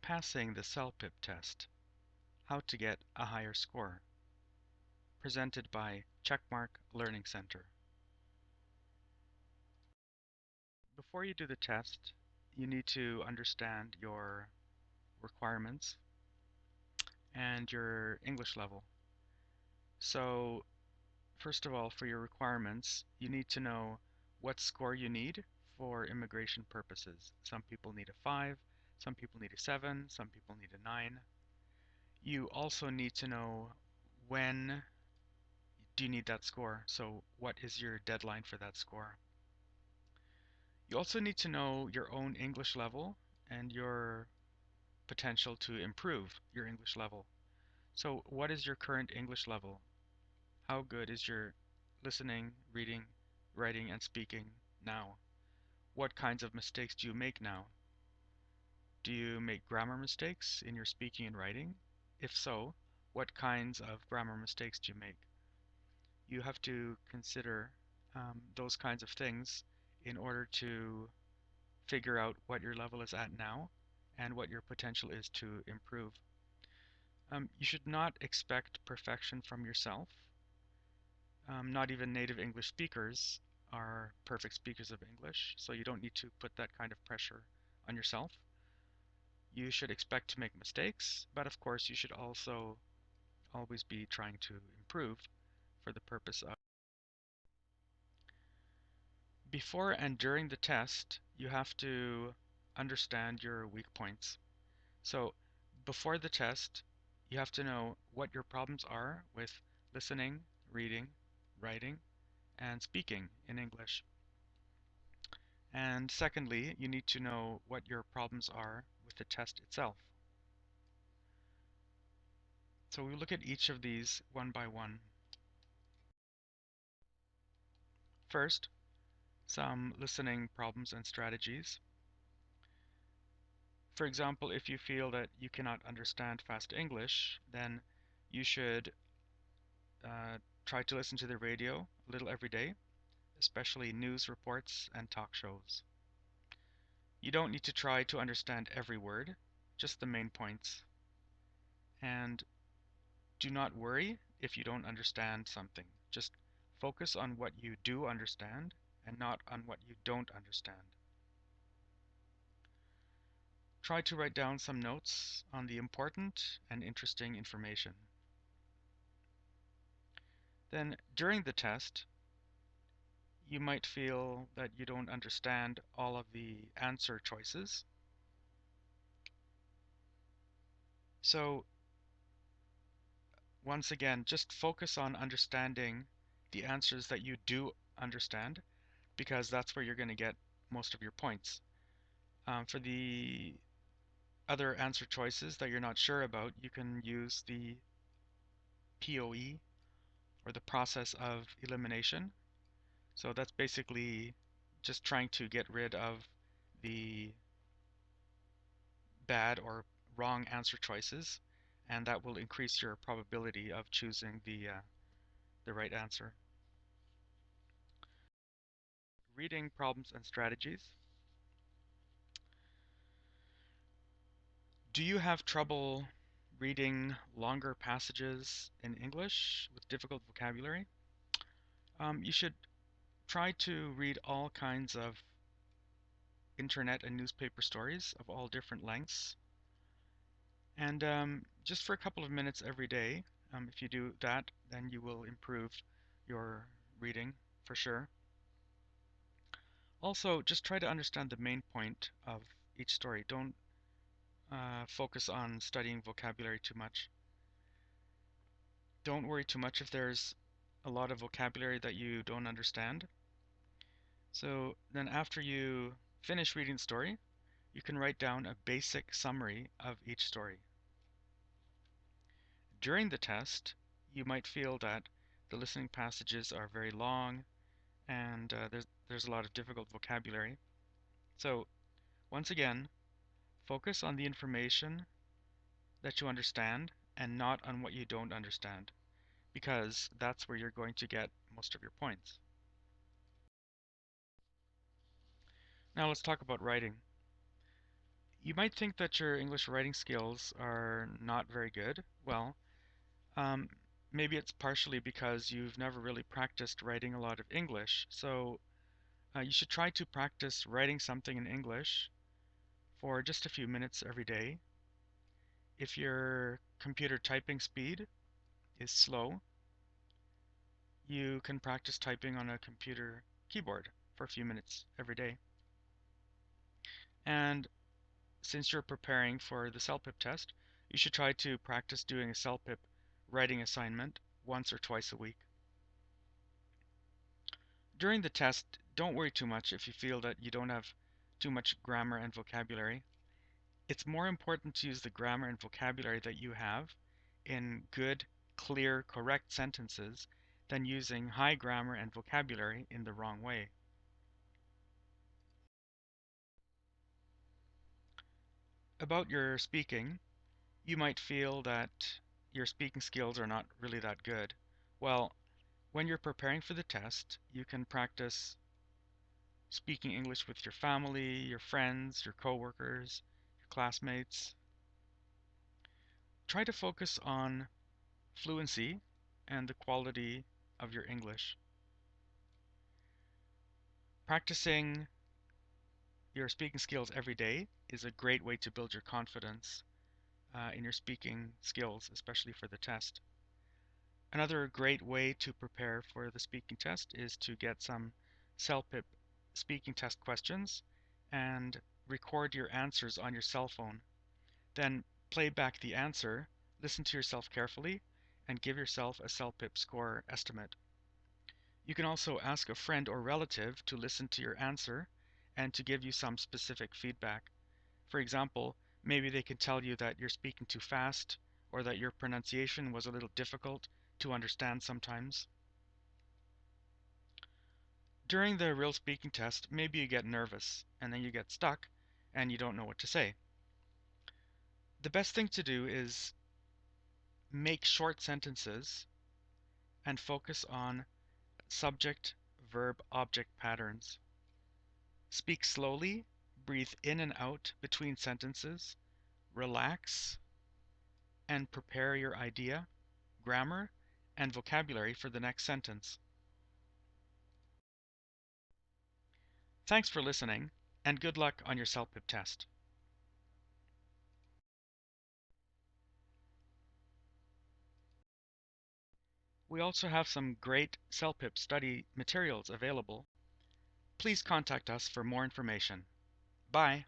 passing the CELPIP test, how to get a higher score, presented by Checkmark Learning Center. Before you do the test, you need to understand your requirements and your English level. So, first of all, for your requirements, you need to know what score you need for immigration purposes. Some people need a 5, some people need a 7, some people need a 9. You also need to know when do you need that score, so what is your deadline for that score. You also need to know your own English level and your potential to improve your English level. So what is your current English level? How good is your listening, reading, writing, and speaking now? What kinds of mistakes do you make now? Do you make grammar mistakes in your speaking and writing? If so, what kinds of grammar mistakes do you make? You have to consider those kinds of things in order to figure out what your level is at now and what your potential is to improve. You should not expect perfection from yourself. Not even native English speakers are perfect speakers of English, so you don't need to put that kind of pressure on yourself. You should expect to make mistakes, but of course you should also always be trying to improve for the purpose of. Before and during the test, you have to understand your weak points. So before the test, you have to know what your problems are with listening, reading, writing, and speaking in English. And secondly, you need to know what your problems are with the test itself. So we look at each of these one by one. First, some listening problems and strategies. For example, if you feel that you cannot understand fast English, then you should try to listen to the radio a little every day, especially news reports and talk shows. You don't need to try to understand every word, just the main points. And do not worry if you don't understand something. Just focus on what you do understand and not on what you don't understand. Try to write down some notes on the important and interesting information. Then, during the test, you might feel that you don't understand all of the answer choices. So, once again, just focus on understanding the answers that you do understand, because that's where you're going to get most of your points. For the other answer choices that you're not sure about, you can use the POE, or the process of elimination. So that's basically just trying to get rid of the bad or wrong answer choices, and that will increase your probability of choosing the right answer. Reading problems and strategies. Do you have trouble reading longer passages in English with difficult vocabulary? You should try to read all kinds of internet and newspaper stories of all different lengths. And just for a couple of minutes every day, if you do that, then you will improve your reading for sure. Also, just try to understand the main point of each story. Don't focus on studying vocabulary too much. Don't worry too much if there's a lot of vocabulary that you don't understand. So then after you finish reading the story, you can write down a basic summary of each story. During the test, you might feel that the listening passages are very long and there's a lot of difficult vocabulary. So once again, focus on the information that you understand and not on what you don't understand, because that's where you're going to get most of your points. Now let's talk about writing. You might think that your English writing skills are not very good. Well, um, maybe it's partially because you've never really practiced writing a lot of English. So you should try to practice writing something in English for just a few minutes every day. If your computer typing speed is slow, you can practice typing on a computer keyboard for a few minutes every day. And since you're preparing for the CELPIP test, you should try to practice doing a CELPIP writing assignment once or twice a week. During the test, don't worry too much if you feel that you don't have too much grammar and vocabulary. It's more important to use the grammar and vocabulary that you have in good, clear, correct sentences than using high grammar and vocabulary in the wrong way. About your speaking, you might feel that your speaking skills are not really that good. Well, when you're preparing for the test, you can practice speaking English with your family, your friends, your coworkers, your classmates. Try to focus on fluency and the quality of your English. Practicing your speaking skills every day is a great way to build your confidence in your speaking skills, especially for the test. Another great way to prepare for the speaking test is to get some CELPIP speaking test questions and record your answers on your cell phone. Then play back the answer, listen to yourself carefully, and give yourself a CELPIP score estimate. You can also ask a friend or relative to listen to your answer and to give you some specific feedback. For example, maybe they can tell you that you're speaking too fast or that your pronunciation was a little difficult to understand sometimes. During the real speaking test, maybe you get nervous and then you get stuck and you don't know what to say. The best thing to do is make short sentences and focus on subject, verb, object patterns. Speak slowly, breathe in and out between sentences, relax, and prepare your idea, grammar, and vocabulary for the next sentence. Thanks for listening, and good luck on your CELPIP test. We also have some great CELPIP study materials available. Please contact us for more information. Bye.